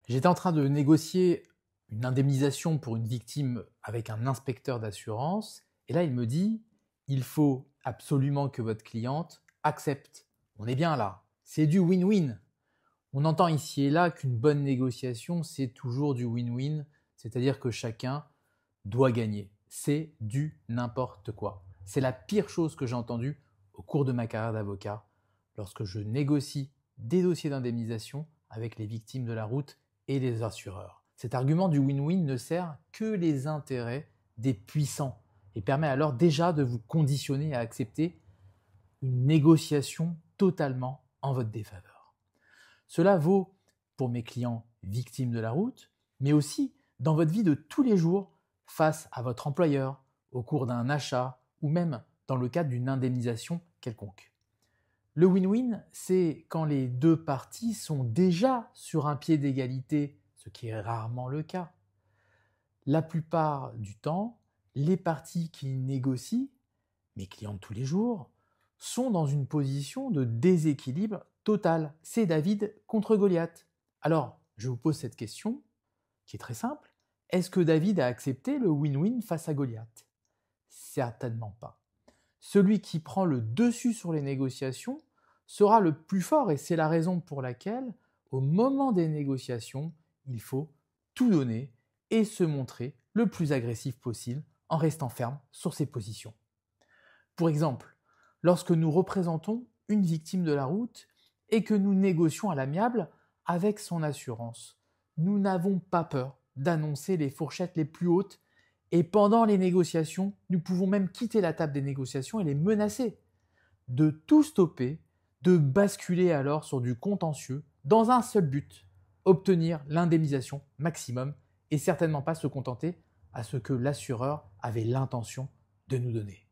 J'étais en train de négocier une indemnisation pour une victime avec un inspecteur d'assurance, et là il me dit il faut absolument que votre cliente accepte. On est bien là, c'est du win-win. On entend ici et là qu'une bonne négociation, c'est toujours du win-win, c'est-à-dire que chacun doit gagner. C'est du n'importe quoi. C'est la pire chose que j'ai entendue au cours de ma carrière d'avocat lorsque je négocie des dossiers d'indemnisation avec les victimes de la route et les assureurs. Cet argument du win-win ne sert que les intérêts des puissants et permet alors déjà de vous conditionner à accepter une négociation totalement en votre défaveur. Cela vaut pour mes clients victimes de la route, mais aussi dans votre vie de tous les jours face à votre employeur, au cours d'un achat ou même dans le cadre d'une indemnisation quelconque. Le win-win, c'est quand les deux parties sont déjà sur un pied d'égalité, ce qui est rarement le cas. La plupart du temps, les parties qui négocient, mes clients de tous les jours, sont dans une position de déséquilibre total. C'est David contre Goliath. Alors, je vous pose cette question, qui est très simple. Est-ce que David a accepté le win-win face à Goliath? Certainement pas. Celui qui prend le dessus sur les négociations sera le plus fort et c'est la raison pour laquelle, au moment des négociations, il faut tout donner et se montrer le plus agressif possible en restant ferme sur ses positions. Pour exemple, lorsque nous représentons une victime de la route et que nous négocions à l'amiable avec son assurance, nous n'avons pas peur d'annoncer les fourchettes les plus hautes et pendant les négociations, nous pouvons même quitter la table des négociations et les menacer de tout stopper, de basculer alors sur du contentieux dans un seul but, obtenir l'indemnisation maximum et certainement pas se contenter à ce que l'assureur avait l'intention de nous donner.